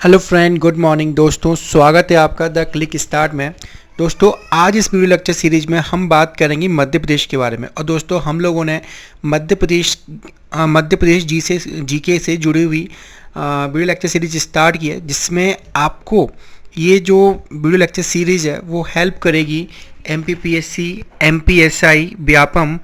Hello friend, good morning दोस्तों। स्वागत है आपका द क्लिक स्टार्ट में। दोस्तों, आज इस वीडियो लेक्चर सीरीज में हम बात करेंगे मध्य प्रदेश के बारे में। और दोस्तों, हम लोगों ने मध्य प्रदेश जीके से जुड़ी हुई वीडियो लेक्चर सीरीज स्टार्ट की है, जिसमें आपको ये जो वीडियो लेक्चर सीरीज़ है वो हेल्प करेगी एमपीपीएससी, एमपीएसआई, व्यापम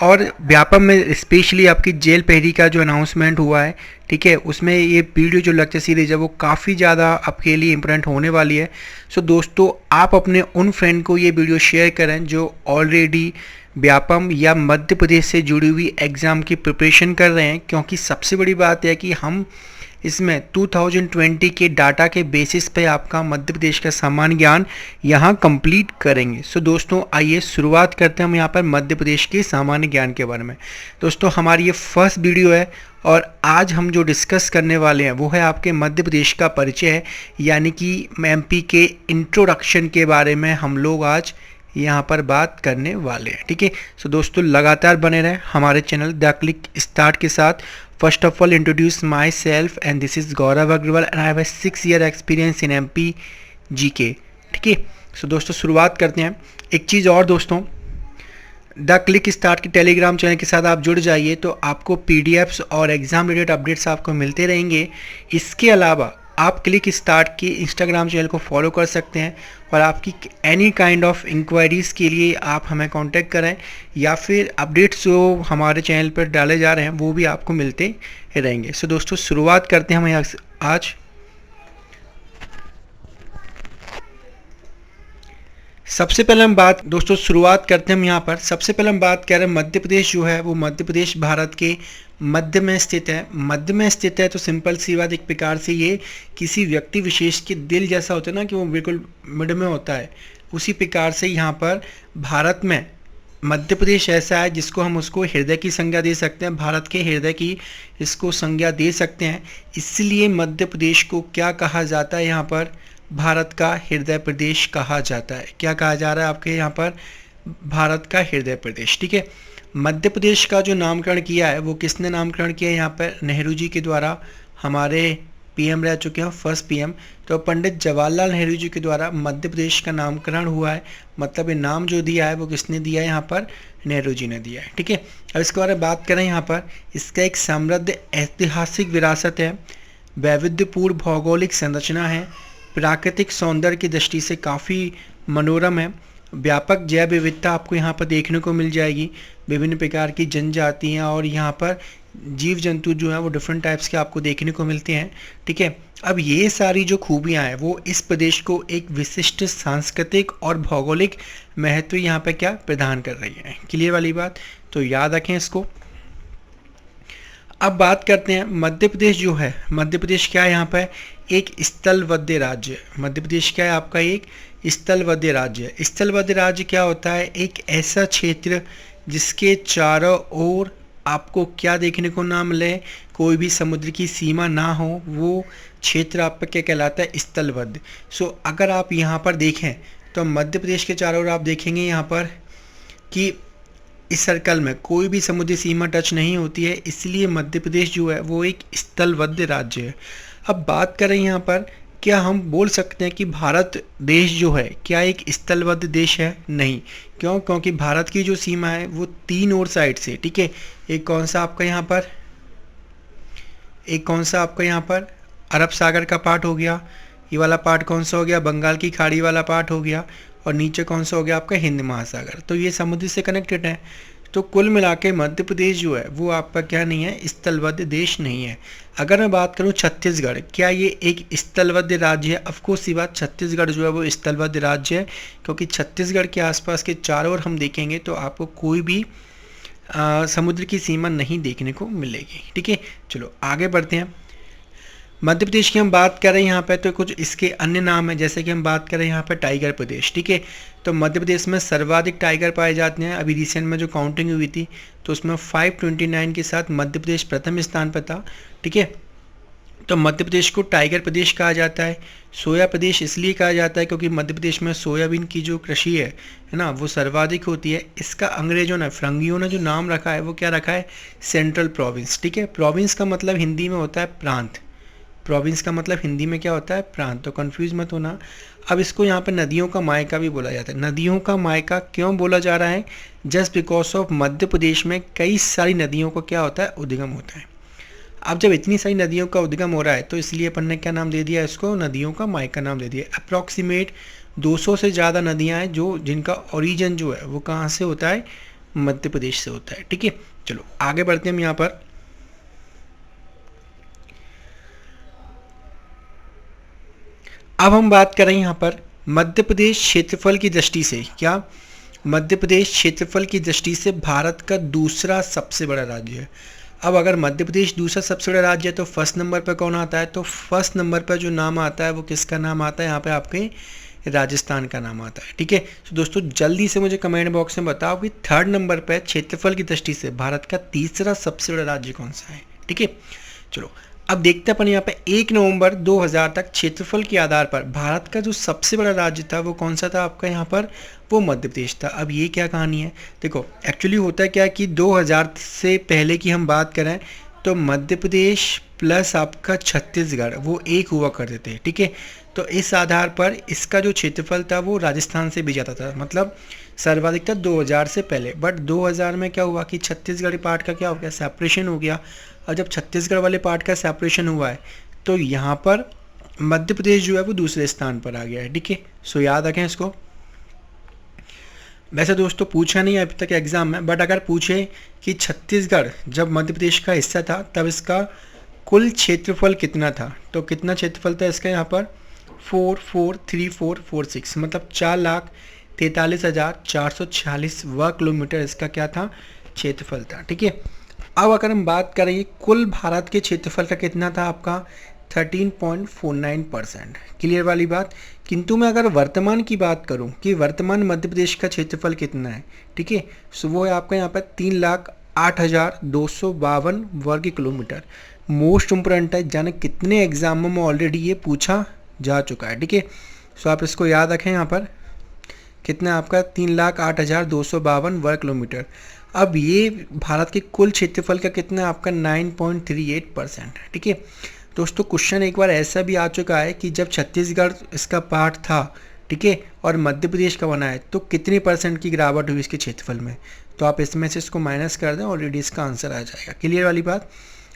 और व्यापम में स्पेशली आपकी जेल पहरी का जो अनाउंसमेंट हुआ है, ठीक है, उसमें ये वीडियो जो लेक्चर सीरीज़ है वो काफ़ी ज़्यादा आपके लिए इम्पोर्टेंट होने वाली है। सो दोस्तों, आप अपने उन फ्रेंड को ये वीडियो शेयर करें जो ऑलरेडी व्यापम या मध्य प्रदेश से जुड़ी हुई एग्ज़ाम की प्रिपरेशन कर रहे हैं, क्योंकि सबसे बड़ी बात है कि हम इसमें 2020 के डाटा के बेसिस पे आपका मध्य प्रदेश का सामान्य ज्ञान यहाँ कंप्लीट करेंगे। सो दोस्तों, आइए शुरुआत करते हैं हम यहाँ पर मध्य प्रदेश के सामान्य ज्ञान के बारे में। दोस्तों, हमारी ये फर्स्ट वीडियो है और आज हम जो डिस्कस करने वाले हैं वो है आपके मध्य प्रदेश का परिचय है, यानी कि एमपी के इंट्रोडक्शन के बारे में हम लोग आज यहाँ पर बात करने वाले हैं। ठीक है, सो दोस्तों लगातार बने रहें हमारे चैनल द क्लिक स्टार्ट के साथ। First of all introduce myself and this is Gaurav Agarwal and I have 6 year experience in MP GK. ठीक है, सो दोस्तों शुरुआत करते हैं। एक चीज़ और दोस्तों, द क्लिक स्टार्ट के टेलीग्राम चैनल के साथ आप जुड़ जाइए तो आपको पीडीएफ्स और एग्ज़ाम रिलेटेड अपडेट्स आपको मिलते रहेंगे। इसके अलावा आप क्लिक स्टार्ट के इंस्टाग्राम चैनल को फॉलो कर सकते हैं और आपकी एनी काइंड ऑफ इंक्वायरीज़ के लिए आप हमें कांटेक्ट करें, या फिर अपडेट्स जो हमारे चैनल पर डाले जा रहे हैं वो भी आपको मिलते रहेंगे। सो दोस्तों शुरुआत करते हैं हम आज। सबसे पहले हम शुरुआत करते हैं हम यहाँ पर। सबसे पहले हम बात कर रहे हैं मध्य प्रदेश जो है वो मध्य प्रदेश भारत के मध्य में स्थित है। मध्य में स्थित है तो सिंपल सी बात, एक प्रकार से ये किसी व्यक्ति विशेष के दिल जैसा होता है ना, कि वो बिल्कुल मिड में होता है, उसी प्रकार से यहाँ पर भारत में मध्य प्रदेश ऐसा है जिसको हम उसको हृदय की संज्ञा दे सकते हैं, भारत के हृदय की इसको संज्ञा दे सकते हैं। इसलिए मध्य प्रदेश को क्या कहा जाता है, यहाँ पर भारत का हृदय प्रदेश कहा जाता है। क्या कहा जा रहा है आपके यहाँ पर? भारत का हृदय प्रदेश। ठीक है, मध्य प्रदेश का जो नामकरण किया है वो किसने नामकरण किया है? यहाँ पर नेहरू जी के द्वारा। हमारे पीएम रह चुके हैं, फर्स्ट पीएम, तो पंडित जवाहरलाल नेहरू जी के द्वारा मध्य प्रदेश का नामकरण हुआ है। मतलब ये नाम जो दिया है वो किसने दिया है? यहाँ पर नेहरू जी ने दिया है। ठीक है, अब इसके बारे में बात करें यहाँ पर, इसका एक समृद्ध ऐतिहासिक विरासत है, वैविध्यपूर्ण भौगोलिक संरचना है, प्राकृतिक सौंदर्य की दृष्टि से काफ़ी मनोरम है, व्यापक जैव विविधता आपको यहाँ पर देखने को मिल जाएगी, विभिन्न प्रकार की जनजातियाँ और यहाँ पर जीव जंतु जो हैं वो डिफरेंट टाइप्स के आपको देखने को मिलते हैं। ठीक है, अब ये सारी जो खूबियाँ हैं वो इस प्रदेश को एक विशिष्ट सांस्कृतिक और भौगोलिक महत्व यहाँ पर क्या प्रदान कर रही है। क्लियर वाली बात, तो याद रखें इसको। अब बात करते हैं मध्य प्रदेश जो है, मध्य प्रदेश क्या है? यहाँ पर एक स्थलबद्ध राज्य है। मध्य प्रदेश क्या है आपका? एक स्थलबद्ध राज्य है। स्थलबद्ध राज्य क्या होता है? एक ऐसा क्षेत्र जिसके चारों ओर आपको क्या देखने को ना मिले, कोई भी समुद्र की सीमा ना हो, वो क्षेत्र आपका क्या कहलाता है? स्थलबद्ध। सो अगर आप यहाँ पर देखें तो मध्य प्रदेश के चारों ओर आप देखेंगे यहाँ पर कि इस सर्कल में कोई भी समुद्री सीमा टच नहीं होती है, इसलिए मध्य प्रदेश जो है वो एक स्थलबद्ध राज्य है। अब बात करें यहाँ पर, क्या हम बोल सकते हैं कि भारत देश जो है क्या एक स्थलबद्ध देश है? नहीं। क्यों? क्योंकि भारत की जो सीमा है वो 3 और साइड से, ठीक है, एक कौन सा आपका यहाँ पर अरब सागर का पार्ट हो गया, ये वाला पार्ट कौन सा हो गया? बंगाल की खाड़ी वाला पार्ट हो गया, और नीचे कौन सा हो गया आपका? हिंद महासागर। तो ये समुद्र से कनेक्टेड है। तो कुल मिला के मध्य प्रदेश जो है वो आपका क्या नहीं है? स्थलबद्ध देश नहीं है। अगर मैं बात करूं छत्तीसगढ़, क्या ये एक स्थलबद्ध राज्य है? ऑफकोर्स ये बात, छत्तीसगढ़ जो है वो स्थलबद्ध राज्य है, क्योंकि छत्तीसगढ़ के आसपास के चारों ओर हम देखेंगे तो आपको कोई भी समुद्र की सीमा नहीं देखने को मिलेगी। ठीक है, चलो आगे बढ़ते हैं। मध्य प्रदेश की हम बात करें यहाँ पे तो कुछ इसके अन्य नाम है, जैसे कि हम बात करें यहाँ पे टाइगर प्रदेश। ठीक है, तो मध्य प्रदेश में सर्वाधिक टाइगर पाए जाते हैं। अभी रिसेंट में जो काउंटिंग हुई थी तो उसमें 529 के साथ मध्य प्रदेश प्रथम स्थान पर था। ठीक है, तो मध्य प्रदेश को टाइगर प्रदेश कहा जाता है। सोया प्रदेश इसलिए कहा जाता है क्योंकि मध्य प्रदेश में सोयाबीन की जो कृषि है ना, वो सर्वाधिक होती है। इसका अंग्रेजों ने, फिरंगियों ने जो नाम रखा है वो क्या रखा है? Central province. ठीक है, प्रोविंस का मतलब हिंदी में होता है प्रांत। प्रोविंस का मतलब हिंदी में क्या होता है, प्रांत, तो कंफ्यूज मत होना। अब इसको यहाँ पे नदियों का मायका भी बोला जाता है। नदियों का मायका क्यों बोला जा रहा है, just because of Madhya Pradesh में कई सारी नदियों का क्या होता है, उद्गम होता है। अब जब इतनी सारी नदियों का उद्गम हो रहा है तो इसलिए अपन ने क्या नाम दे दिया इसको, नदियों का मायका नाम दे दिया। अप्रॉक्सीमेट 200 से ज़्यादा नदियाँ हैं जो जिनका ओरिजिन जो है वो कहाँ से होता है, मध्य प्रदेश से होता है। ठीक है, चलो आगे बढ़ते हैं हम यहाँ पर। अब हम बात करें यहाँ पर मध्य प्रदेश क्षेत्रफल की दृष्टि से, क्या मध्य प्रदेश क्षेत्रफल की दृष्टि से भारत का दूसरा सबसे बड़ा राज्य है। अब अगर मध्य प्रदेश दूसरा सबसे बड़ा राज्य है तो फर्स्ट नंबर पर कौन आता है, तो फर्स्ट नंबर पर जो नाम आता है वो किसका नाम आता है, यहाँ पे आपके राजस्थान का नाम आता है। ठीक है, तो दोस्तों जल्दी से मुझे कमेंट बॉक्स में बताओ कि थर्ड नंबर पर क्षेत्रफल की दृष्टि से भारत का तीसरा सबसे बड़ा राज्य कौन सा है। ठीक है, चलो अब देखते हैं अपन यहाँ पे 1 नवंबर 2000 तक क्षेत्रफल के आधार पर भारत का जो सबसे बड़ा राज्य था वो कौन सा था आपका यहाँ पर, वो मध्य प्रदेश था। अब ये क्या कहानी है, देखो एक्चुअली होता है क्या कि 2000 से पहले की हम बात करें तो मध्य प्रदेश प्लस आपका छत्तीसगढ़ वो एक हुआ करते थे। ठीक है, तो इस आधार पर इसका जो क्षेत्रफल था वो राजस्थान से भी ज़्यादा था, मतलब सर्वाधिक था 2000 से पहले। बट 2000 में क्या हुआ कि छत्तीसगढ़ पार्ट का क्या हो गया, सेपरेशन हो गया। और जब छत्तीसगढ़ वाले पार्ट का सेपरेशन हुआ है तो यहाँ पर मध्य प्रदेश जो है वो दूसरे स्थान पर आ गया है। ठीक है, सो याद रखें इसको। वैसे दोस्तों पूछा नहीं अभी तक एग्जाम में, बट अगर पूछे कि छत्तीसगढ़ जब मध्य प्रदेश का हिस्सा था तब इसका कुल क्षेत्रफल कितना था, तो कितना क्षेत्रफल था इसका यहाँ पर 443446, मतलब 4,43,446 वर्ग किलोमीटर इसका क्या था, क्षेत्रफल था। ठीक है, अब अगर हम बात करें कुल भारत के क्षेत्रफल का कितना था आपका 13.49%, क्लियर वाली बात। किंतु मैं अगर वर्तमान की बात करूं कि वर्तमान मध्य प्रदेश का क्षेत्रफल कितना है, ठीक है, सो वो है आपका यहाँ पर 3,08,252 वर्ग किलोमीटर। मोस्ट इम्पोर्टेंट है, जाने कितने एग्जामों में ऑलरेडी ये पूछा जा चुका है। ठीक है, सो आप इसको याद रखें यहाँ पर कितना आपका 3,08,252 वर्ग किलोमीटर। अब ये भारत के कुल क्षेत्रफल का कितना आपका 9.38%। ठीक है दोस्तों, क्वेश्चन एक बार ऐसा भी आ चुका है कि जब छत्तीसगढ़ इसका पार्ट था, ठीक है, और मध्य प्रदेश का बना है तो कितने परसेंट की गिरावट हुई इसके क्षेत्रफल में, तो आप इसमें से इसको माइनस कर दें, ऑलरेडी इसका आंसर आ जाएगा। क्लियर वाली बात।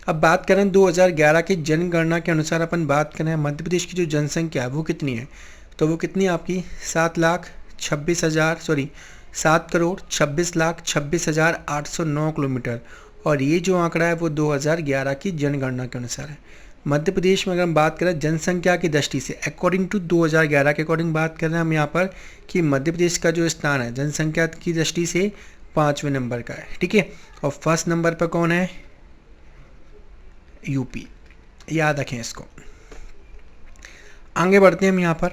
अब बात करें 2011 की जनगणना के अनुसार अपन बात करें मध्य प्रदेश की जो जनसंख्या है वो कितनी है, तो वो कितनी आपकी 7,26,809 किलोमीटर। और ये जो आंकड़ा है वो 2011 की जनगणना के अनुसार है। मध्य प्रदेश में अगर हम बात करें जनसंख्या की दृष्टि से अकॉर्डिंग टू 2011 के अकॉर्डिंग बात कर रहे हैं हम यहाँ पर कि मध्य प्रदेश का जो स्थान है जनसंख्या की दृष्टि से 5वें नंबर का है। ठीक है, और फर्स्ट नंबर पर कौन है, यूपी, याद रखें इसको। आगे बढ़ते हैं हम यहाँ पर।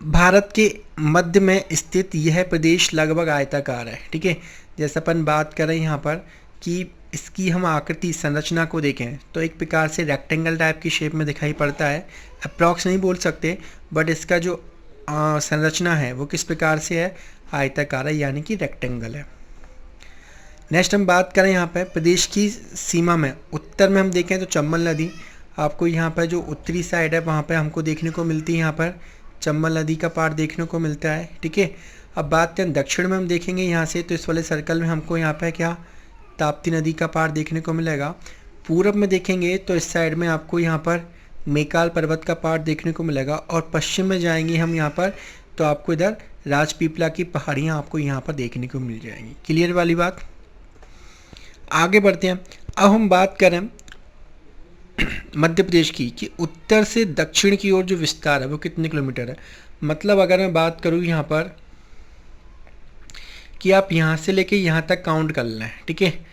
भारत के मध्य में स्थित यह प्रदेश लगभग आयताकार है। ठीक है, जैसे अपन बात करें यहाँ पर कि इसकी हम आकृति संरचना को देखें तो एक प्रकार से रेक्टेंगल टाइप की शेप में दिखाई पड़ता है। अप्रॉक्स नहीं बोल सकते, बट इसका जो संरचना है वो किस प्रकार से है, आयताकार है, यानी कि रेक्टेंगल है। नेक्स्ट हम बात करें यहाँ पर प्रदेश की सीमा में उत्तर में हम देखें तो चंबल नदी आपको यहाँ पर जो उत्तरी साइड है वहाँ पर हमको देखने को मिलती है, यहाँ पर चंबल नदी का पार्ट देखने को मिलता है। ठीक है, अब बात करें दक्षिण में हम देखेंगे यहाँ से तो इस वाले सर्कल में हमको यहाँ पर क्या ताप्ती नदी का पार्ट देखने को मिलेगा। पूरब में देखेंगे तो इस साइड में आपको यहाँ पर मेकाल पर्वत का पार्ट देखने को मिलेगा। और पश्चिम में जाएंगे हम यहाँ पर तो आपको इधर राजपीपला की पहाड़ियाँ आपको यहाँ पर देखने को मिल जाएंगी। क्लियर वाली बात। आगे बढ़ते हैं। अब हम बात करें मध्य प्रदेश की कि उत्तर से दक्षिण की ओर जो विस्तार है वो कितने किलोमीटर है। मतलब अगर मैं बात करूँ यहाँ पर कि आप यहाँ से लेके यहाँ तक काउंट कर लें, ठीक है,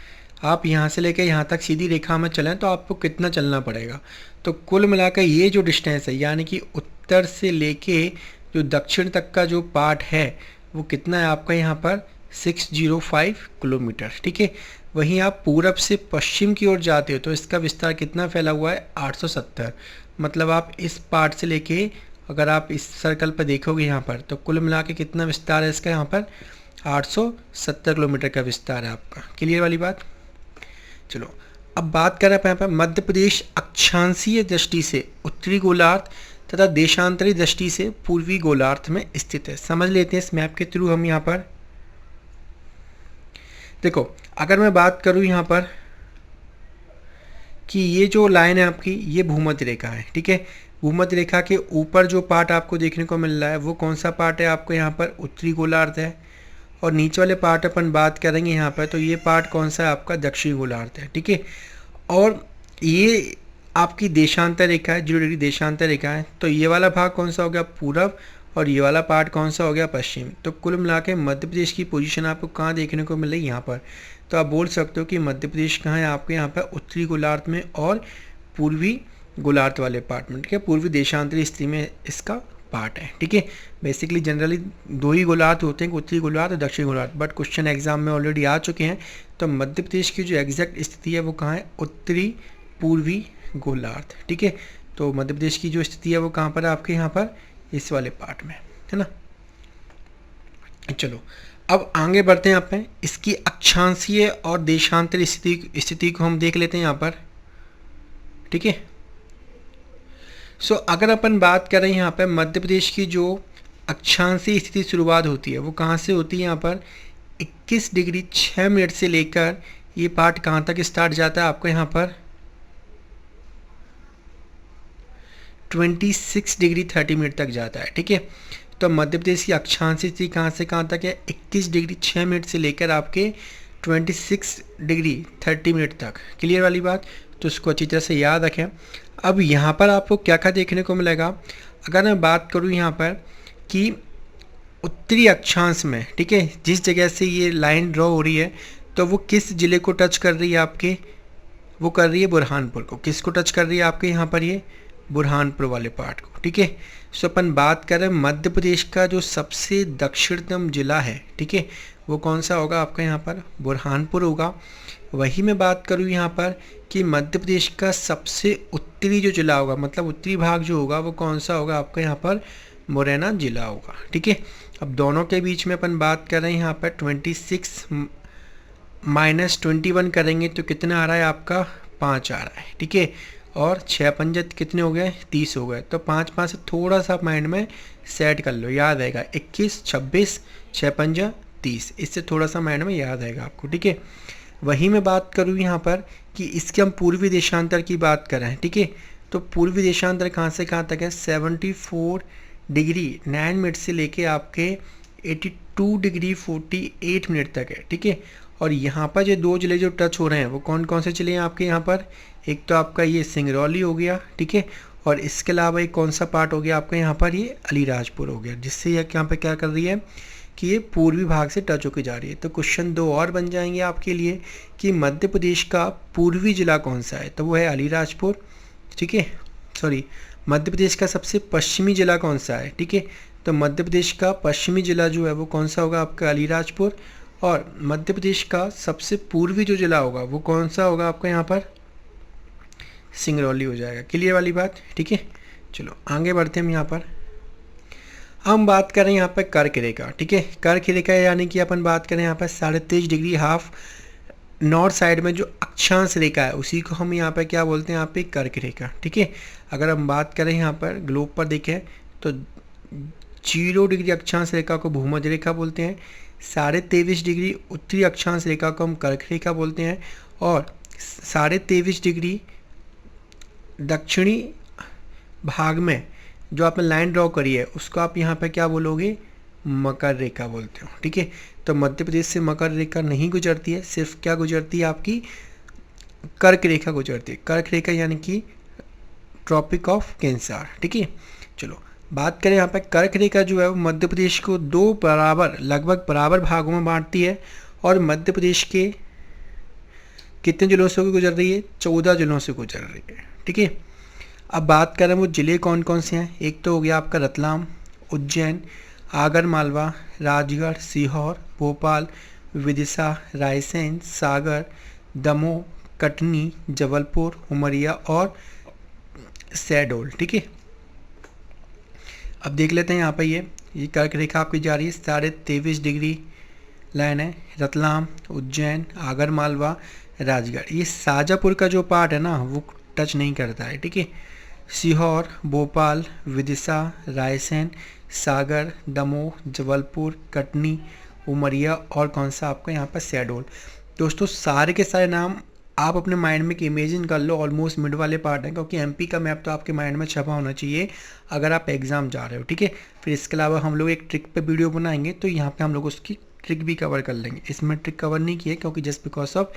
आप यहाँ से लेके यहाँ तक सीधी रेखा में चलें तो आपको कितना चलना पड़ेगा, तो कुल मिलाकर ये जो डिस्टेंस है यानी कि उत्तर से लेके जो दक्षिण तक का जो पार्ट है वो कितना है आपका यहाँ पर 605 किलोमीटर। ठीक है, वहीं आप पूरब से पश्चिम की ओर जाते हो तो इसका विस्तार कितना फैला हुआ है 870। मतलब आप इस पार्ट से लेके अगर आप इस सर्कल पर देखोगे यहाँ पर तो कुल मिला के कितना विस्तार है इसका यहाँ पर 870 किलोमीटर का विस्तार है आपका। क्लियर वाली बात। चलो अब बात कर रहे हैं यहाँ पर मध्य प्रदेश अक्षांशीय दृष्टि से उत्तरी गोलार्ध तथा देशांतरी दृष्टि से पूर्वी गोलार्ध में स्थित है। समझ लेते हैं इस मैप के थ्रू हम यहाँ पर। देखो अगर मैं बात करूँ यहाँ पर कि ये जो लाइन है आपकी ये भूमध्य रेखा है, ठीक है। भूमध्य रेखा के ऊपर जो पार्ट आपको देखने को मिल रहा है वो कौन सा पार्ट है आपको यहाँ पर, उत्तरी गोलार्ध है। और नीचे वाले पार्ट अपन बात करेंगे यहाँ पर तो ये पार्ट कौन सा है आपका, दक्षिणी गोलार्ध है, ठीक है। और ये आपकी देशांतर रेखा है, 0 डिग्री देशांतर रेखा है। तो ये वाला भाग कौन सा हो गया, पूरब, और ये वाला पार्ट कौन सा हो गया, पश्चिम। तो कुल मिला के मध्य प्रदेश की पोजीशन आपको कहाँ देखने को मिल रही है, यहाँ पर। तो आप बोल सकते हो कि मध्य प्रदेश कहाँ है आपके यहाँ पर, उत्तरी गोलार्ध में और पूर्वी गोलार्ध वाले पार्ट में, ठीक है। पूर्वी देशांतरी स्थिति में इसका पार्ट है, ठीक है। बेसिकली जनरली 2 ही गोलार्ध होते हैं, उत्तरी गोलार्ध और दक्षिणी गोलार्ध, बट क्वेश्चन एग्जाम में ऑलरेडी आ चुके हैं। तो मध्य प्रदेश की जो एग्जैक्ट स्थिति है वो कहाँ है, उत्तरी पूर्वी गोलार्ध, ठीक है। तो मध्य प्रदेश की जो स्थिति है वो कहाँ पर है आपके यहाँ पर, इस वाले पार्ट में, है ना। चलो अब आगे बढ़ते हैं यहाँ पे, इसकी अक्षांशीय और देशांतरी स्थिति को हम देख लेते हैं यहाँ पर, ठीक है। सो अगर अपन बात करें यहाँ पर मध्य प्रदेश की जो अक्षांशीय स्थिति शुरुआत होती है वो कहाँ से होती है, यहाँ पर 21 डिग्री 6 मिनट से लेकर ये पार्ट कहाँ तक स्टार्ट जाता है आपको यहाँ पर 26 डिग्री 30 मिनट तक जाता है, ठीक है। तो मध्य प्रदेश की अक्षांशीय स्थिति कहाँ से कहाँ तक है, 21 डिग्री 6 मिनट से लेकर आपके 26 डिग्री 30 मिनट तक। क्लियर वाली बात, तो इसको अच्छी तरह से याद रखें। अब यहाँ पर आपको क्या क्या देखने को मिलेगा, अगर मैं बात करूँ यहाँ पर कि उत्तरी अक्षांश में, ठीक है, जिस जगह से ये लाइन ड्रॉ हो रही है तो वो किस ज़िले को टच कर रही है आपके, वो कर रही है बुरहानपुर को। किसको टच कर रही है आपके यहाँ पर, ये बुरहानपुर वाले पार्ट को, ठीक है। सो अपन बात करें मध्य प्रदेश का जो सबसे दक्षिणतम जिला है, ठीक है, वो कौन सा होगा आपका यहाँ पर, बुरहानपुर होगा। वही मैं बात करूँ यहाँ पर कि मध्य प्रदेश का सबसे उत्तरी जो जिला होगा, मतलब उत्तरी भाग जो होगा वो कौन सा होगा आपका यहाँ पर, मुरैना जिला होगा, ठीक है। अब दोनों के बीच में अपन बात कर रहे हैं यहाँ पर 26 माइनस 21 करेंगे तो कितना आ रहा है आपका, 5 आ रहा है, ठीक है। और 6 पंजत कितने हो गए, 30 हो गए। तो 5 से थोड़ा सा माइंड में सेट कर लो, याद आएगा 21 26 6 पंजा 30, इससे थोड़ा सा माइंड में याद आएगा आपको, ठीक है। वही मैं बात करूँ यहाँ पर कि इसके हम पूर्वी देशांतर की बात कर रहे हैं, ठीक है। तो पूर्वी देशांतर कहाँ से कहाँ तक है, 74 डिग्री 9 मिनट से लेके आपके 82 डिग्री 48 मिनट तक है, ठीक है। और यहाँ पर जो 2 जिले जो टच हो रहे हैं वो कौन कौन से जिले हैं आपके यहाँ पर, एक तो आपका ये सिंगरौली हो गया, ठीक है। और इसके अलावा एक कौन सा पार्ट हो गया आपका यहाँ पर, ये अलीराजपुर हो गया, जिससे ये यहाँ पे क्या कर रही है कि ये पूर्वी भाग से टच होकर जा रही है। तो क्वेश्चन 2 और बन जाएंगे आपके लिए कि मध्य प्रदेश का पूर्वी जिला कौन सा है, तो वो है अलीराजपुर, ठीक है। सॉरी, मध्य प्रदेश का सबसे पश्चिमी जिला कौन सा है, ठीक है। तो मध्य प्रदेश का पश्चिमी जिला जो है वो कौन सा होगा आपका, अलीराजपुर। और मध्य प्रदेश का सबसे पूर्वी जो जिला होगा वो कौन सा होगा आपका यहाँ पर, सिंगरौली हो जाएगा। क्लियर वाली बात, ठीक है। चलो आगे बढ़ते हैं हम यहाँ पर। हम बात करें यहाँ पर कर्क रेखा, ठीक है। कर्क रेखा यानी कि अपन बात करें यहाँ पर 23.5 डिग्री हाफ नॉर्थ साइड में जो अक्षांश रेखा है उसी को हम यहाँ पर क्या बोलते हैं, यहाँ पे कर्क रेखा, ठीक है। अगर हम बात करें यहाँ पर ग्लोब पर देखें तो 0 डिग्री अक्षांश रेखा को भूमध्य रेखा बोलते हैं, 23.5 डिग्री उत्तरी अक्षांश रेखा को हम कर्क रेखा बोलते हैं, और 23.5 डिग्री दक्षिणी भाग में जो आपने लाइन ड्रॉ करी है उसको आप यहाँ पे क्या बोलोगे, मकर रेखा बोलते हो, ठीक है। तो मध्य प्रदेश से मकर रेखा नहीं गुजरती है, सिर्फ क्या गुजरती है आपकी, कर्क रेखा गुजरती है। कर्क रेखा यानी कि ट्रॉपिक ऑफ कैंसर, ठीक है। चलो बात करें यहाँ पे कर्क रेखा जो है वो मध्य प्रदेश को 2 बराबर लगभग बराबर भागों में बांटती है, और मध्य प्रदेश के कितने जिलों से गुजर रही है, 14 जिलों से गुजर रही है, ठीक है। अब बात करें वो ज़िले कौन कौन से हैं, एक तो हो गया आपका रतलाम, उज्जैन, आगर मालवा, राजगढ़, सीहोर, भोपाल, विदिशा, रायसेन, सागर, दमोह, कटनी, जबलपुर, उमरिया और शहडोल, ठीक है। अब देख लेते हैं यहाँ पर ये कर्क रेखा आपकी जा रही है, 23.5 डिग्री लाइन है। रतलाम, उज्जैन, आगर मालवा, राजगढ़। ये शाजापुर का जो पार्ट है ना वो टच नहीं करता है, ठीक है। सीहोर, भोपाल, विदिशा, रायसेन, सागर, दमोह, जबलपुर, कटनी, उमरिया और कौन सा आपका यहाँ पर शहडोल। दोस्तों सारे के सारे नाम आप अपने माइंड में इमेजिन कर लो, ऑलमोस्ट मिड वाले पार्ट हैं, क्योंकि एमपी का मैप तो आपके माइंड में छपा होना चाहिए अगर आप एग्ज़ाम जा रहे हो, ठीक है। फिर इसके अलावा हम लोग एक ट्रिक पे वीडियो बनाएंगे, तो यहाँ पे हम लोग उसकी ट्रिक भी कवर कर लेंगे। इसमें ट्रिक कवर नहीं किया क्योंकि जस्ट बिकॉज ऑफ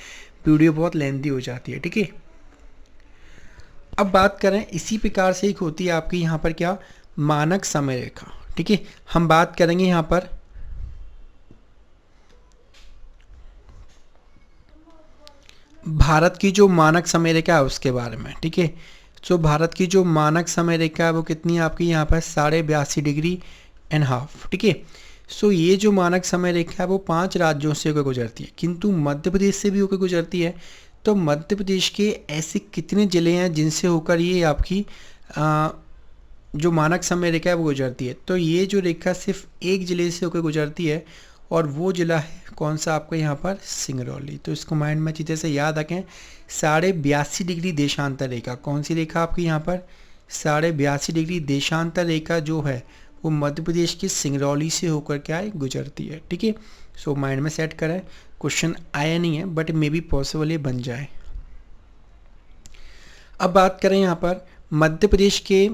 वीडियो बहुत लेंथी हो जाती है, ठीक है। अब बात करें इसी प्रकार से एक होती है आपकी यहाँ पर क्या, मानक समय रेखा, ठीक है। हम बात करेंगे यहाँ पर भारत की जो मानक समय रेखा है उसके बारे में, ठीक है। सो भारत की जो मानक समय रेखा है वो कितनी है आपकी यहाँ पर 82.5 डिग्री, ठीक है। सो ये जो मानक समय रेखा है वो 5 राज्यों से होकर गुजरती है, किंतु मध्य प्रदेश से भी होकर गुजरती है। तो मध्य प्रदेश के ऐसे कितने ज़िले हैं जिनसे होकर ये आपकी जो मानक समय रेखा है वो गुजरती है। तो ये जो रेखा सिर्फ एक ज़िले से होकर गुजरती है और वो ज़िला है कौन सा आपका यहाँ पर, सिंगरौली। तो इसको माइंड में अच्छी तरह से याद रखें, 82.5 डिग्री देशांतर रेखा। कौन सी रेखा आपकी यहाँ पर, 82.5 डिग्री देशांतर रेखा जो है वो मध्य प्रदेश की सिंगरौली से होकर क्या है, गुजरती है, ठीक है। सो माइंड में सेट करें, क्वेश्चन आया नहीं है बट मे बी पॉसिबल ये बन जाए। अब बात करें यहाँ पर मध्य प्रदेश के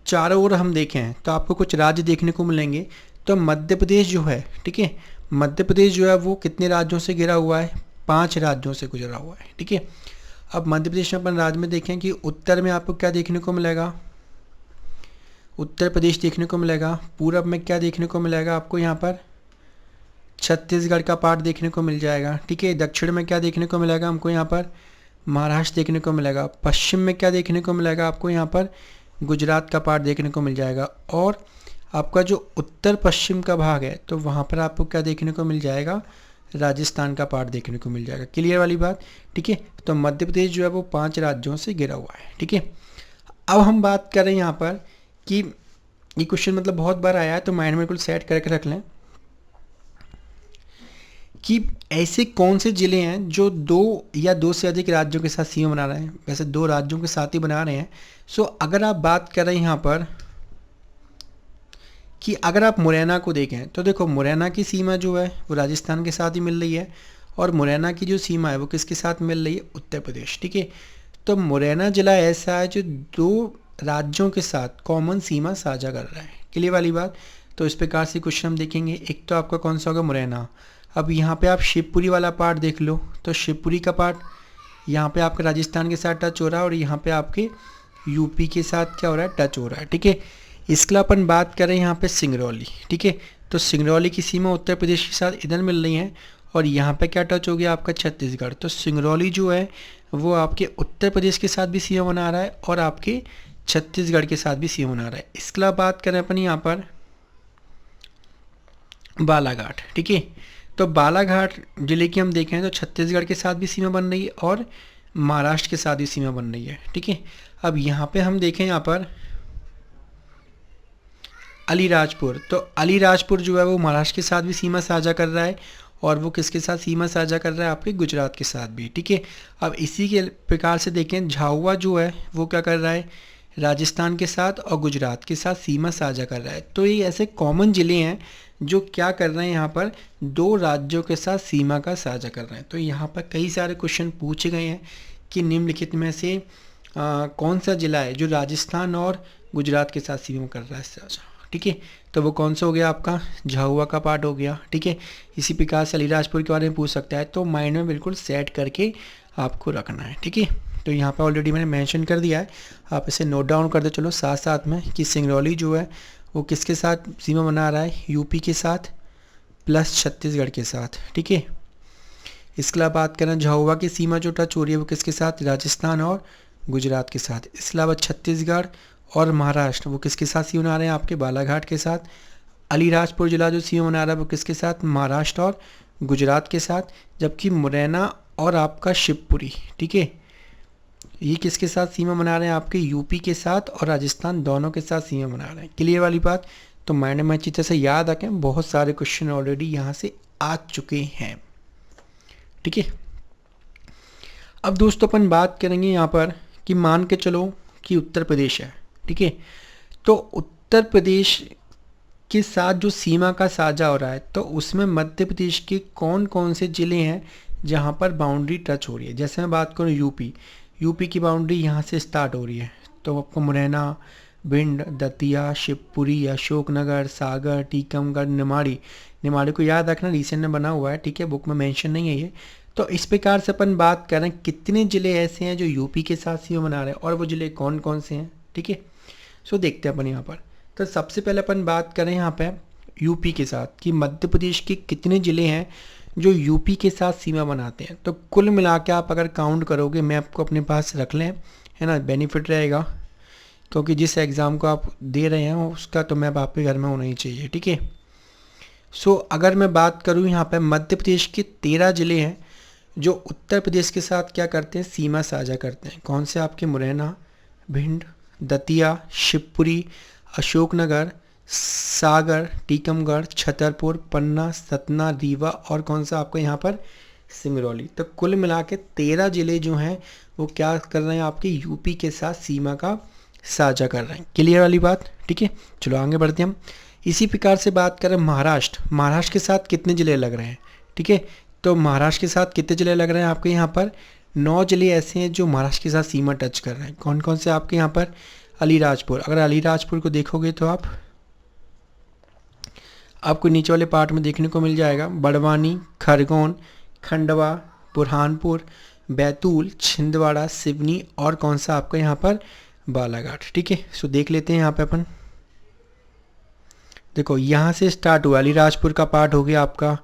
चारों ओर हम देखें तो आपको कुछ राज्य देखने को मिलेंगे। तो मध्य प्रदेश जो है, ठीक है, मध्य प्रदेश जो है वो कितने राज्यों से घिरा हुआ है, 5 राज्यों से गुजरा हुआ है, ठीक है। अब मध्य प्रदेश में अपन राज्य में देखें कि उत्तर में आपको क्या देखने को मिलेगा, उत्तर प्रदेश देखने को मिलेगा। पूरब में क्या देखने को मिलेगा आपको यहाँ पर, छत्तीसगढ़ का पार्ट देखने को मिल जाएगा, ठीक है। दक्षिण में क्या देखने को मिलेगा हमको यहाँ पर, महाराष्ट्र देखने को मिलेगा। पश्चिम में क्या देखने को मिलेगा आपको यहाँ पर, गुजरात का पार्ट देखने को मिल जाएगा। और आपका जो उत्तर पश्चिम का भाग है तो वहाँ पर आपको क्या देखने को मिल जाएगा, राजस्थान का पार्ट देखने को मिल जाएगा। क्लियर वाली बात, ठीक है। तो मध्य प्रदेश जो है वो 5 राज्यों से घिरा हुआ है, ठीक है। अब हम बात करें यहाँ पर कि ये क्वेश्चन मतलब बहुत बार आया है तो माइंड में बिल्कुल सेट करके रख लें कि ऐसे कौन से ज़िले हैं जो 2 या 2 से अधिक राज्यों के साथ सीमा बना रहे हैं। वैसे 2 राज्यों के साथ ही बना रहे हैं। सो अगर आप बात करें यहाँ पर कि अगर आप मुरैना को देखें तो देखो मुरैना की सीमा जो है वो राजस्थान के साथ ही मिल रही है और मुरैना की जो सीमा है वो किसके साथ मिल रही है, उत्तर प्रदेश, ठीक है। तो मुरैना ज़िला ऐसा है जो 2 राज्यों के साथ कॉमन सीमा साझा कर रहा है। क्लियर वाली बात। तो इस प्रकार से क्वेश्चन हम देखेंगे। एक तो आपका कौन सा होगा, मुरैना। अब यहाँ पे आप शिवपुरी वाला पार्ट देख लो, तो शिवपुरी का पार्ट यहाँ पे आपका राजस्थान के साथ टच हो रहा है और यहाँ पे आपके यूपी के साथ क्या हो रहा है, टच हो रहा है, ठीक है। इसके अलावा अपन बात करें यहाँ पे सिंगरौली, ठीक है। तो सिंगरौली की सीमा उत्तर प्रदेश के साथ इधर मिल रही है और यहाँ पे क्या टच हो गया आपका, छत्तीसगढ़। तो सिंगरौली जो है वो आपके उत्तर प्रदेश के साथ भी सीमा बना रहा है और आपके छत्तीसगढ़ के साथ भी सीमा बना रहा है। इसके अलावा बात करें अपन यहाँ पर बालाघाट, ठीक है। तो बालाघाट जिले की हम देखें तो छत्तीसगढ़ के साथ भी सीमा बन रही है और महाराष्ट्र के साथ भी सीमा बन रही है, ठीक है। अब यहाँ पे हम देखें यहाँ पर अलीराजपुर, तो अलीराजपुर जो है वो महाराष्ट्र के साथ भी सीमा साझा कर रहा है और वो किसके साथ सीमा साझा कर रहा है, आपके गुजरात के साथ भी, ठीक है। अब इसी के प्रकार से देखें झाबुआ जो है वो क्या कर रहा है, राजस्थान के साथ और गुजरात के साथ सीमा साझा कर रहा है। तो ये ऐसे कॉमन ज़िले हैं जो क्या कर रहे हैं, यहाँ पर 2 राज्यों के साथ सीमा का साझा कर रहे हैं। तो यहाँ पर कई सारे क्वेश्चन पूछे गए हैं कि निम्नलिखित में से कौन सा ज़िला है जो राजस्थान और गुजरात के साथ सीमा कर रहा है साझा, ठीक है। तो वो कौन सा हो गया आपका, झाबुआ का पार्ट हो गया, ठीक है। इसी प्रकार से अलीराजपुर के बारे में पूछ सकता है। तो माइंड में बिल्कुल सेट करके आपको रखना है, ठीक है। तो यहाँ पर ऑलरेडी मैंने मेंशन कर दिया है, आप इसे नोट डाउन कर दो चलो साथ साथ में कि सिंगरौली जो है वो किसके साथ सीमा बना रहा है, यूपी के साथ प्लस छत्तीसगढ़ के साथ, ठीक है। इसके अलावा बात करें झाबुआ की सीमा जो टच हो रही है वो किसके साथ, राजस्थान और गुजरात के साथ। इसके अलावा छत्तीसगढ़ और महाराष्ट्र वो किसके साथ सीमा बना रहे हैं, आपके बालाघाट के साथ। अलीराजपुर जिला जो सीमा बना रहा है वो किसके साथ, महाराष्ट्र और गुजरात के साथ। जबकि मुरैना और आपका शिवपुरी, ठीक है, ये किसके साथ सीमा बना रहे हैं, आपके यूपी के साथ और राजस्थान दोनों के साथ सीमा बना रहे हैं। क्लियर वाली बात। तो माइंड में अच्छी तरह से याद रखें, बहुत सारे क्वेश्चन ऑलरेडी यहाँ से आ चुके हैं, ठीक है। अब दोस्तों अपन बात करेंगे यहाँ पर कि मान के चलो कि उत्तर प्रदेश है, ठीक है। तो उत्तर प्रदेश के साथ जो सीमा का साझा हो रहा है, तो उसमें मध्य प्रदेश के कौन कौन से ज़िले हैं जहाँ पर बाउंड्री टच हो रही है। जैसे मैं बात करूँ यूपी की बाउंड्री यहाँ से स्टार्ट हो रही है, तो आपको मुरैना, भिंड, दतिया, शिवपुरी, अशोकनगर, सागर, टीकमगढ़, निमाड़ी को याद रखना, रिसेंट में बना हुआ है, ठीक है, बुक में मेंशन नहीं है ये। तो इस प्रकार से अपन बात करें कितने ज़िले ऐसे हैं जो यूपी के साथ सीमा बना रहे हैं और वो ज़िले कौन कौन से हैं, ठीक है। सो देखते हैं अपन यहाँ पर। तो सबसे पहले अपन बात करें यहाँ पे यूपी के साथ कि मध्य प्रदेश के कितने ज़िले हैं जो यूपी के साथ सीमा बनाते हैं। तो कुल मिला के आप अगर काउंट करोगे, मैप को अपने पास रख लें, है ना, बेनिफिट रहेगा, क्योंकि जिस एग्ज़ाम को आप दे रहे हैं उसका तो मैप आपके घर में होना ही चाहिए, ठीक है। सो अगर मैं बात करूँ यहाँ पे मध्य प्रदेश के 13 ज़िले हैं जो उत्तर प्रदेश के साथ क्या करते हैं, सीमा साझा करते हैं। कौन से आपके? मुरैना, भिंड, दतिया, शिवपुरी, अशोकनगर, सागर, टीकमगढ़, छतरपुर, पन्ना, सतना, रीवा और कौन सा आपका यहाँ पर? सिंगरौली। तो कुल मिला के 13 ज़िले जो हैं वो क्या कर रहे हैं, आपके यूपी के साथ सीमा का साझा कर रहे हैं। क्लियर वाली बात, ठीक है। चलो आगे बढ़ते हैं हम। इसी प्रकार से बात करें महाराष्ट्र के साथ कितने ज़िले लग रहे हैं, ठीक है। तो महाराष्ट्र के साथ कितने ज़िले लग रहे हैं आपके यहाँ पर? 9 ज़िले ऐसे हैं जो महाराष्ट्र के साथ सीमा टच कर रहे हैं। कौन कौन से आपके यहाँ पर? अलीराजपुर। अगर अलीराजपुर को देखोगे तो आपको नीचे वाले पार्ट में देखने को मिल जाएगा बड़वानी, खरगोन, खंडवा, बुरहानपुर, बैतूल, छिंदवाड़ा, सिवनी और कौन सा आपका यहाँ पर? बालाघाट, ठीक है। सो देख लेते हैं यहाँ पे अपन। देखो यहाँ से स्टार्ट हुआ, अलीराजपुर का पार्ट हो गया आपका,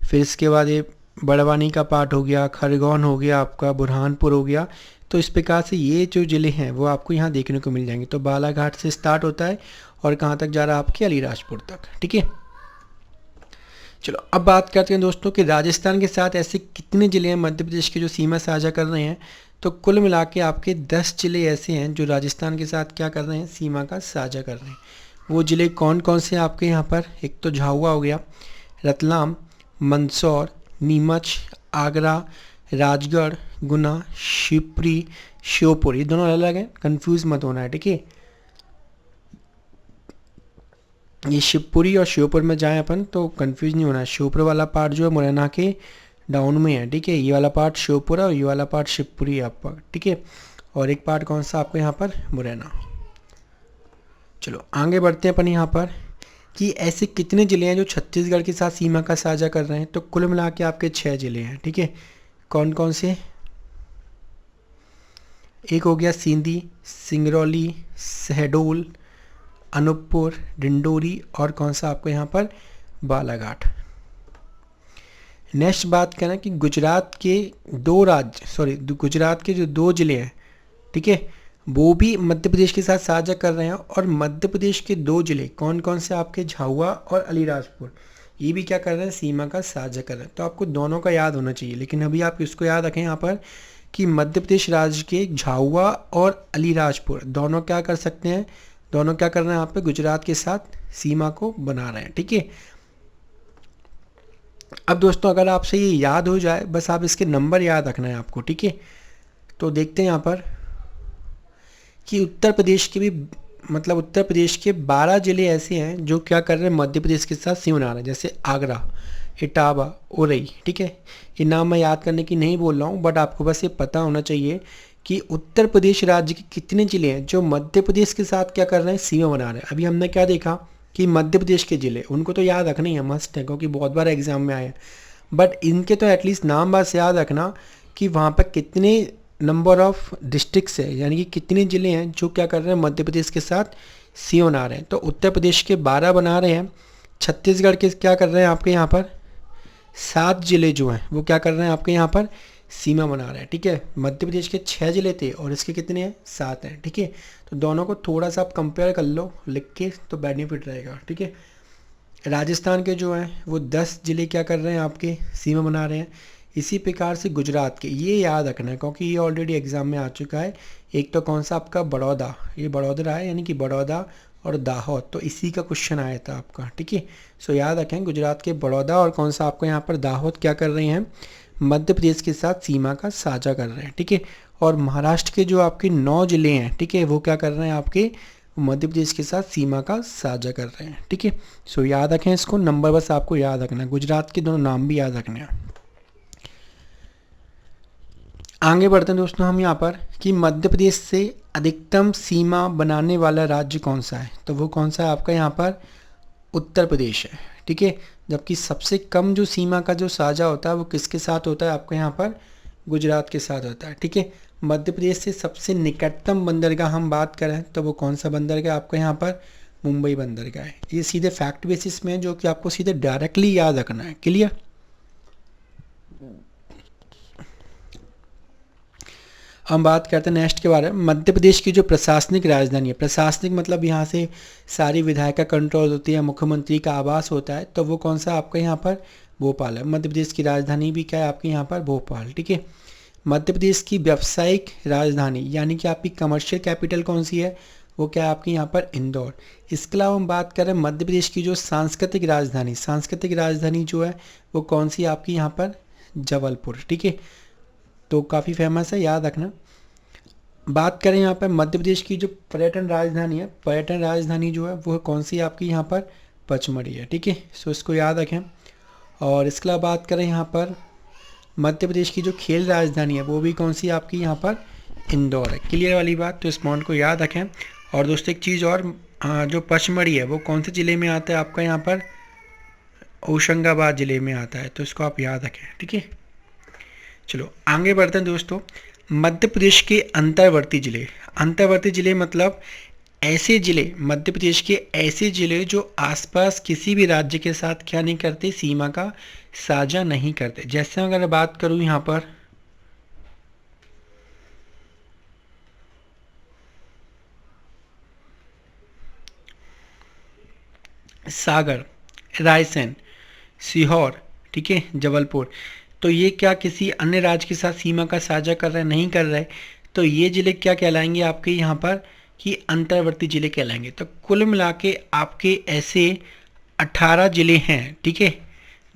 फिर इसके बाद ये बड़वानी का पार्ट हो गया, खरगोन हो गया आपका, बुरहानपुर हो गया। तो इस प्रकार से ये जो ज़िले हैं वो आपको यहाँ देखने को मिल जाएंगे। तो बालाघाट से स्टार्ट होता है और कहाँ तक जा रहा है आपके? अलीराजपुर तक, ठीक है। चलो अब बात करते हैं दोस्तों कि राजस्थान के साथ ऐसे कितने ज़िले हैं मध्य प्रदेश के जो सीमा साझा कर रहे हैं। तो कुल मिला के आपके 10 ज़िले ऐसे हैं जो राजस्थान के साथ क्या कर रहे हैं, सीमा का साझा कर रहे हैं। वो ज़िले कौन कौन से आपके यहाँ पर? एक तो झाबुआ हो गया, रतलाम, मंदसौर, नीमच, आगरा, राजगढ़, गुना, शिवपुरी, श्योपुर। ये दोनों अलग हैं, कंफ्यूज मत होना है, ठीक है। ये शिवपुरी और श्योपुर में जाएं अपन तो कंफ्यूज नहीं होना है। श्योपुर वाला पार्ट जो है मुरैना के डाउन में है, ठीक है। ये वाला पार्ट श्योपुर है और ये वाला पार्ट शिवपुरी है आपका, ठीक है। और एक पार्ट कौन सा आपको यहाँ पर? मुरैना। चलो आगे बढ़ते हैं अपन यहाँ पर कि ऐसे कितने ज़िले हैं जो छत्तीसगढ़ के साथ सीमा का साझा कर रहे हैं। तो कुल मिला के आपके 6 ज़िले हैं, ठीक है। कौन कौन से? एक हो गया सिंधी, सिंगरौली, शहडोल, अनूपपुर, डिंडोरी और कौन सा आपको यहाँ पर? बालाघाट। नेक्स्ट बात करें कि गुजरात के जो 2 ज़िले हैं, ठीक है, वो भी मध्य प्रदेश के साथ साझा कर रहे हैं। और मध्य प्रदेश के 2 ज़िले कौन कौन से आपके? झाबुआ और अलीराजपुर। ये भी क्या कर रहे हैं? सीमा का साझा कर रहे हैं। तो आपको दोनों का याद होना चाहिए, लेकिन अभी आप इसको याद रखें यहाँ पर कि मध्य प्रदेश राज्य के झाबुआ और अलीराजपुर दोनों क्या कर सकते हैं, दोनों क्या कर रहे हैं यहाँ पे? गुजरात के साथ सीमा को बना रहे हैं, ठीक है। अब दोस्तों अगर आपसे ये याद हो जाए, बस आप इसके नंबर याद रखना है आपको, ठीक है। तो देखते हैं यहाँ पर कि उत्तर प्रदेश के 12 ज़िले ऐसे हैं जो क्या कर रहे हैं, मध्य प्रदेश के साथ सीमा बना रहे हैं। जैसे आगरा, इटावा, उरई, ठीक है। ये नाम मैं याद करने की नहीं बोल रहा हूँ, बट आपको बस ये पता होना चाहिए कि उत्तर प्रदेश राज्य के कितने ज़िले हैं जो मध्य प्रदेश के साथ क्या कर रहे हैं, सीमा बना रहे हैं। अभी हमने क्या देखा कि मध्य प्रदेश के ज़िले, उनको तो याद रखना ही है, मस्ट है, क्योंकि बहुत बार एग्जाम में आए हैं। बट इनके तो एटलीस्ट नाम बस याद रखना कि वहाँ पर कितने नंबर ऑफ डिस्ट्रिक्ट्स है, यानी कि कितने ज़िले हैं जो क्या कर रहे हैं, मध्य प्रदेश के साथ सीमा बना रहे हैं। तो उत्तर प्रदेश के 12 बना रहे हैं, छत्तीसगढ़ के क्या कर रहे हैं आपके यहाँ पर? 7 ज़िले जो हैं वो क्या कर रहे हैं आपके यहाँ पर? सीमा बना रहे हैं, ठीक है। मध्य प्रदेश के 6 ज़िले थे और इसके कितने हैं? 7 हैं, ठीक है। तो दोनों को थोड़ा सा आप कंपेयर कर लो लिख के, तो बेनिफिट रहेगा, ठीक है। राजस्थान के जो हैं वो 10 ज़िले क्या कर रहे हैं आपके? सीमा बना रहे हैं। इसी प्रकार से गुजरात के, ये याद रखना है क्योंकि ये ऑलरेडी एग्जाम में आ चुका है। एक तो कौन सा आपका? बड़ौदा, ये बड़ौदा है, यानी कि बड़ौदा और दाहोद, तो इसी का क्वेश्चन आया था आपका, ठीक है। सो याद रखें गुजरात के बड़ौदा और कौन सा आपको यहाँ पर? दाहोद क्या कर रहे हैं? मध्य प्रदेश के साथ सीमा का साझा कर रहे हैं, ठीक है। और महाराष्ट्र के जो आपके 9 जिले हैं, ठीक है, वो क्या कर रहे हैं, आपके मध्य प्रदेश के साथ सीमा का साझा कर रहे हैं, ठीक है। सो याद रखें इसको, नंबर बस आपको याद रखना है, गुजरात के दोनों नाम भी याद रखने हैं। आगे बढ़ते हैं दोस्तों हम यहाँ पर कि मध्य प्रदेश से अधिकतम सीमा बनाने वाला राज्य कौन सा है, तो वो कौन सा है आपका यहाँ पर उत्तर प्रदेश है, ठीक है। जबकि सबसे कम जो सीमा का जो साझा होता है वो किसके साथ होता है आपका यहाँ पर गुजरात के साथ होता है, ठीक है। मध्य प्रदेश से सबसे निकटतम बंदरगाह हम बात करें तो वो कौन सा बंदरगाह आपका यहाँ पर मुंबई बंदरगाह है। ये सीधे फैक्ट बेसिस में जो कि आपको सीधे डायरेक्टली याद रखना है, क्लियर। हम बात करते हैं नेक्स्ट के बारे में, मध्य प्रदेश की जो प्रशासनिक राजधानी है, प्रशासनिक मतलब यहाँ से सारी विधायिका का कंट्रोल होती है, मुख्यमंत्री का आवास होता है, तो वो कौन सा आपका यहाँ पर भोपाल है। मध्य प्रदेश की राजधानी भी क्या है आपके यहाँ पर भोपाल, ठीक है। मध्य प्रदेश की व्यावसायिक राजधानी यानी कि आपकी कमर्शियल कैपिटल कौन सी है, वो क्या है आपकी यहाँ पर इंदौर। इसके अलावा हम बात करें मध्य प्रदेश की जो सांस्कृतिक राजधानी जो है वो कौन सी आपकी यहाँ पर जबलपुर, ठीक है। तो काफ़ी फेमस है, याद रखना। बात करें यहाँ पर मध्य प्रदेश की जो पर्यटन राजधानी है, पर्यटन राजधानी जो है वो कौन सी आपकी यहाँ पर पचमढ़ी है, ठीक है। सो इसको याद रखें। और इसके अलावा बात करें यहाँ पर मध्य प्रदेश की जो खेल राजधानी है वो भी कौन सी आपकी यहाँ पर इंदौर है, क्लियर वाली बात। तो इस पॉइंट को याद रखें। और दोस्तों एक चीज़ और, जो पचमढ़ी है वो कौन से ज़िले में आता है आपका यहाँ पर होशंगाबाद ज़िले में आता है, तो इसको आप याद रखें, ठीक है। चलो आगे बढ़ते हैं दोस्तों। मध्य प्रदेश के अंतर्वर्ती ज़िले मतलब ऐसे ज़िले, मध्य प्रदेश के ऐसे ज़िले जो आसपास किसी भी राज्य के साथ क्या नहीं करते, सीमा का साझा नहीं करते। जैसे अगर बात करूँ यहाँ पर सागर, रायसेन, सीहोर, ठीक है, जबलपुर, तो ये क्या किसी अन्य राज्य के साथ सीमा का साझा कर रहे, नहीं कर रहे, तो ये ज़िले क्या कहलाएंगे आपके यहाँ पर कि अंतर्वर्ती ज़िले कहलाएंगे। तो कुल मिला के आपके ऐसे 18 ज़िले हैं, ठीक है,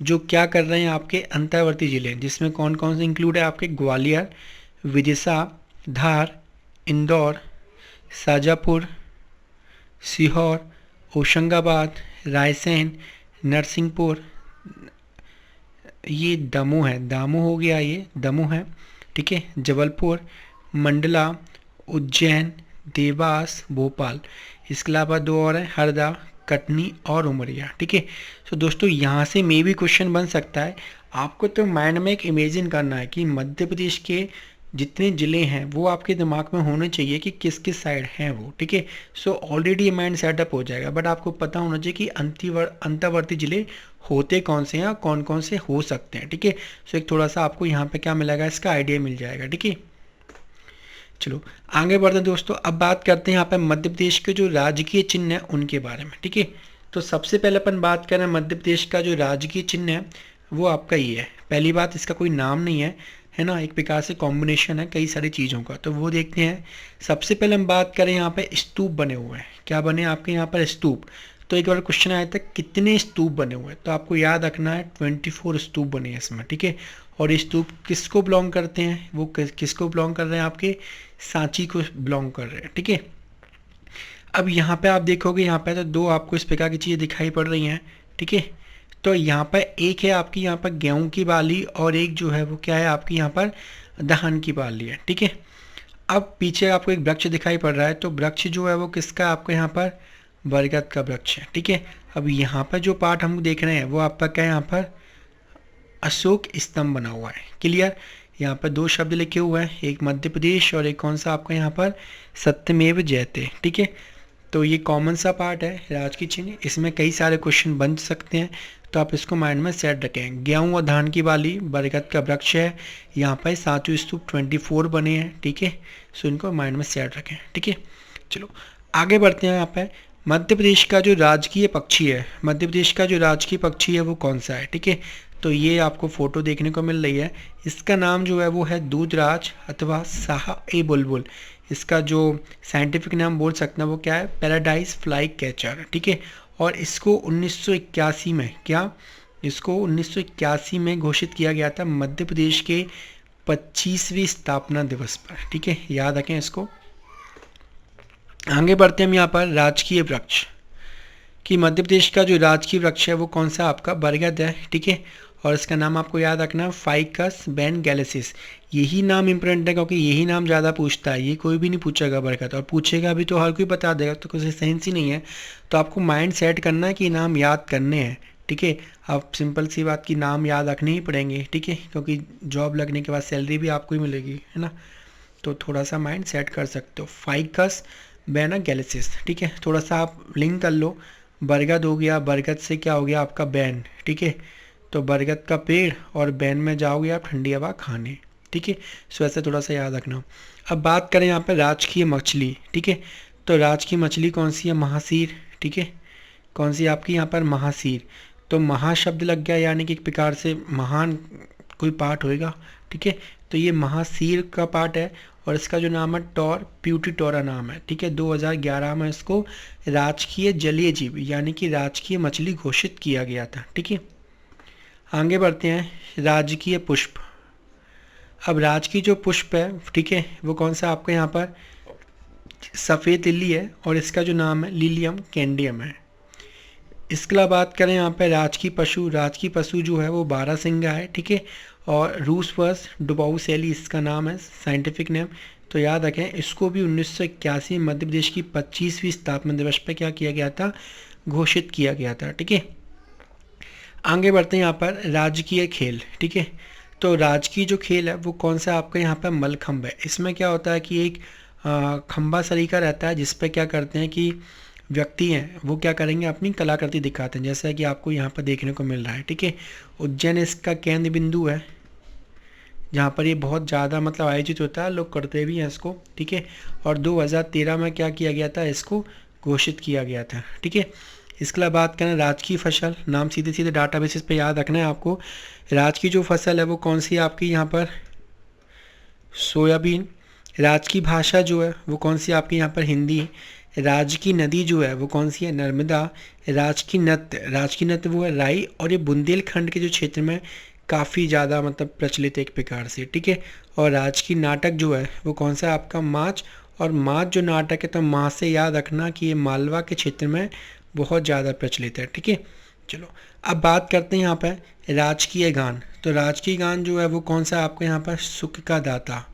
जो क्या कर रहे हैं आपके अंतर्वर्ती ज़िले, जिसमें कौन कौन से इंक्लूड है आपके ग्वालियर, विदिशा, धार, इंदौर, शाजापुर, सीहोर, होशंगाबाद, रायसेन, नरसिंहपुर, ये दामू हो गया, ये दमोह है, ठीक है, जबलपुर, मंडला, उज्जैन, देवास, भोपाल। इसके अलावा 2 और हैं, हरदा, कटनी और उमरिया, ठीक है। तो दोस्तों यहाँ से मे भी क्वेश्चन बन सकता है। आपको तो माइंड में एक इमेजिन करना है कि मध्य प्रदेश के जितने ज़िले हैं वो आपके दिमाग में होने चाहिए कि किस किस साइड हैं वो, ठीक है। सो ऑलरेडी माइंड सेटअप हो जाएगा, बट आपको पता होना चाहिए कि अंतर्वर्ती ज़िले होते कौन से हैं, कौन कौन से हो सकते हैं, ठीक है। सो एक थोड़ा सा आपको यहाँ पे क्या मिलेगा, इसका आइडिया मिल जाएगा, ठीक है। चलो आगे बढ़ते हैं दोस्तों। अब बात करते हैं यहाँ पे मध्य प्रदेश के जो राजकीय चिन्ह है उनके बारे में, ठीक है। तो सबसे पहले अपन बात करें मध्य प्रदेश का जो राजकीय चिन्ह है वो आपका ये है। पहली बात, इसका कोई नाम नहीं है ना, एक प्रकार से कॉम्बिनेशन है कई सारी चीज़ों का, तो वो देखते हैं। सबसे पहले हम बात करें यहाँ पे स्तूप बने हुए हैं, क्या बने आपके यहाँ पर स्तूप। तो एक बार क्वेश्चन आया था कितने स्तूप बने हुए हैं, तो आपको याद रखना है 24 स्तूप बने हैं इसमें, ठीक है। और स्तूप किसको बिलोंग करते हैं, वो किसको बिलोंग कर रहे हैं, आपके सांची को बिलोंग कर रहे हैं, ठीक है। अब यहाँ पे आप देखोगे, यहाँ पे तो 2 आपको इस प्रकार की चीज़ें दिखाई पड़ रही हैं, ठीक है। तो यहाँ पर एक है आपकी यहाँ पर गेहूं की बाली और एक जो है वो क्या है आपकी यहाँ पर धान की बाली है, ठीक है। अब पीछे आपको एक वृक्ष दिखाई पड़ रहा है, तो वृक्ष जो है वो किसका, आपका यहाँ पर बरगद का वृक्ष है, ठीक है। अब यहाँ पर जो पार्ट हम देख रहे हैं वो आपका क्या है, यहाँ पर अशोक स्तंभ बना हुआ है, क्लियर। यहाँ पर 2 शब्द लिखे हुए हैं, एक मध्य प्रदेश और एक कौन सा आपका यहाँ पर सत्यमेव जयते, ठीक है। तो ये कॉमन सा पार्ट है राजकीय चिन्ह, इसमें कई सारे क्वेश्चन बन सकते हैं, तो आप इसको माइंड में सेट रखें। गेहूं और धान की बाली, बरगद का वृक्ष है, यहाँ पर सातवें स्तूप 24 बने हैं, ठीक है। सो इनको माइंड में सेट रखें, ठीक है। चलो आगे बढ़ते हैं। यहाँ पे मध्य प्रदेश का जो राजकीय पक्षी है, मध्य प्रदेश का जो राजकीय पक्षी है वो कौन सा है, ठीक है। तो ये आपको फोटो देखने को मिल रही है, इसका नाम जो है वो है दूधराज अथवा शाह-ए-बुलबुल। इसका जो साइंटिफिक नाम बोल सकते हैं वो क्या है, पैराडाइज फ्लाई कैचर, ठीक है। और इसको 1981 में क्या इसको 1981 में घोषित किया गया था मध्य प्रदेश के 25वीं स्थापना दिवस पर। ठीक है, याद रखें इसको। आगे बढ़ते हैं हम यहाँ पर राजकीय वृक्ष कि मध्य प्रदेश का जो राजकीय वृक्ष है वो कौन सा आपका बरगद है। ठीक है, और इसका नाम आपको याद रखना फाइकस बेंगालेसिस। यही नाम इंपॉर्टेंट है क्योंकि यही नाम ज़्यादा पूछता है, ये कोई भी नहीं पूछेगा बरगद, और पूछेगा भी तो हर कोई बता देगा, तो कुछ सेंस ही नहीं है। तो आपको माइंड सेट करना है कि नाम याद करने हैं। ठीक है, आप सिंपल सी बात की नाम याद रखने ही पड़ेंगे। ठीक है, क्योंकि जॉब लगने के बाद सैलरी भी आपको ही मिलेगी, है ना। तो थोड़ा सा माइंड सेट कर सकते हो, फाइकस बेंगालेसिस। ठीक है, थोड़ा सा आप लिंक कर लो, बरगद हो गया, बरगद से क्या हो गया आपका बैन। ठीक है, तो बरगद का पेड़ और बैन में जाओगे आप ठंडी हवा खाने। ठीक है, सो ऐसे थोड़ा सा याद रखना। अब बात करें यहाँ पे राजकीय मछली। ठीक है, तो राजकीय मछली कौन सी है, महासीर। ठीक है, कौन सी आपकी यहाँ पर, महासीर। तो महाशब्द लग गया, यानी कि एक प्रकार से महान कोई पार्ट होएगा। ठीक है, तो ये महासीर का पार्ट है, और इसका जो नाम है टॉर प्यूटिटोरा नाम है। ठीक है, 2011 में इसको राजकीय जलीय जीव यानी कि राजकीय मछली घोषित किया गया था। ठीक है, आगे बढ़ते हैं राजकीय पुष्प। अब राजकीय जो पुष्प है, ठीक है, वो कौन सा आपका यहाँ पर सफ़ेद लिली है, और इसका जो नाम है लिलियम कैंडियम है। इसके अलावा बात करें यहाँ पे राजकीय पशु, राजकीय पशु जो है वो बारहसिंगा है। ठीक है, और रूसवर्स डुबाउसेली इसका नाम है साइंटिफिक नेम। तो याद रखें, इसको भी 1981 में मध्य प्रदेश की 25वीं स्थापना दिवस पर क्या किया गया था, घोषित किया गया था। ठीक है, आगे बढ़ते हैं यहाँ पर राजकीय खेल। ठीक है, तो राजकीय जो खेल है वो कौन सा आपका यहाँ पर मलखंभ है। इसमें क्या होता है कि एक खंबा सरीका रहता है जिस पे क्या करते हैं कि व्यक्ति हैं वो क्या करेंगे, अपनी कलाकृति दिखाते हैं, जैसा कि आपको यहाँ पर देखने को मिल रहा है। ठीक है, उज्जैन इसका केंद्र बिंदु है जहाँ पर ये बहुत ज़्यादा मतलब आयोजित होता है, लोग करते भी हैं इसको। ठीक है, और 2013 में क्या किया गया था, इसको घोषित किया गया था। ठीक है, इसके अलावा बात करें राजकीय फसल, नाम सीधे सीधे डाटा बेसिस पे याद रखना है आपको। राजकीय जो फसल है वो कौन सी है आपकी यहाँ पर, सोयाबीन। राजकीय भाषा जो है वो कौन सी आपकी यहाँ पर, हिंदी। राजकीय नदी जो है वो कौन सी है, नर्मदा। राजकीय नृत्य वो है राई, और ये बुंदेलखंड के जो क्षेत्र में काफ़ी ज़्यादा मतलब प्रचलित है एक प्रकार से। ठीक है, और राजकीय नाटक जो है वो कौन सा है आपका, माच। और माच जो नाटक है, तो माँ से याद रखना कि ये मालवा के क्षेत्र में बहुत ज़्यादा प्रचलित है। ठीक है, चलो अब बात करते हैं यहाँ पर राजकीय गान। तो राजकीय गान जो है वो कौन सा आपको यहाँ पर, सुख का दाता,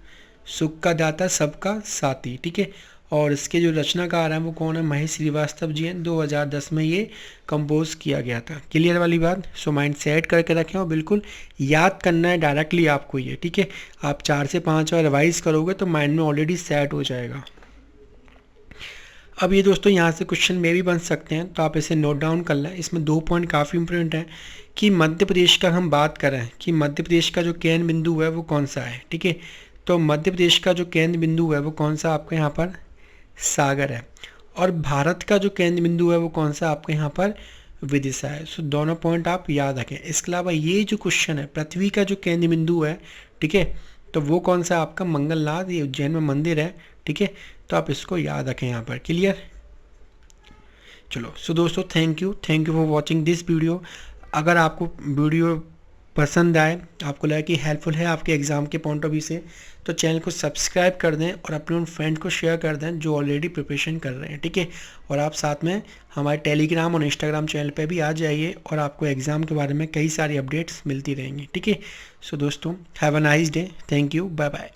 सुख का दाता सबका साथी। ठीक है, और इसके जो रचनाकार हैं वो कौन है, महेश श्रीवास्तव जी हैं। 2010 में ये कंपोज किया गया था। क्लियर वाली बात। सो माइंड सेट करके रखें और बिल्कुल याद करना है डायरेक्टली आपको ये। ठीक है, आप 4 से 5 बार रिवाइज करोगे तो माइंड में ऑलरेडी सेट हो जाएगा। अब ये दोस्तों यहाँ से क्वेश्चन में भी बन सकते हैं, तो आप इसे नोट डाउन कर लें। इसमें 2 पॉइंट काफ़ी इंपॉर्टेंट हैं कि मध्य प्रदेश का हम बात करें कि मध्य प्रदेश का जो केंद्र बिंदु है वो कौन सा है। ठीक है, तो मध्य प्रदेश का जो केंद्र बिंदु है वो कौन सा आपका यहाँ पर, सागर है। और भारत का जो केंद्र बिंदु है वो कौन सा आपके यहाँ पर, विदिशा है। सो दोनों पॉइंट आप याद रखें। इसके अलावा ये जो क्वेश्चन है, पृथ्वी का जो केंद्र बिंदु है, ठीक है, तो वो कौन सा आपका, मंगलनाथ, ये उज्जैन में मंदिर है। ठीक है, तो आप इसको याद रखें यहाँ पर। क्लियर। चलो सो दोस्तों, thank you for watching this video. अगर आपको वीडियो पसंद आए, आपको लगा कि हेल्पफुल है आपके एग्ज़ाम के पॉइंट ऑफ व्यू से, तो चैनल को सब्सक्राइब कर दें और अपने उन फ्रेंड को शेयर कर दें जो ऑलरेडी प्रिपरेशन कर रहे हैं। ठीक है, और आप साथ में हमारे टेलीग्राम और इंस्टाग्राम चैनल पे भी आ जाइए, और आपको एग्ज़ाम के बारे में कई सारी अपडेट्स मिलती रहेंगी। ठीक है, सो दोस्तों, have a nice day, thank you, bye bye.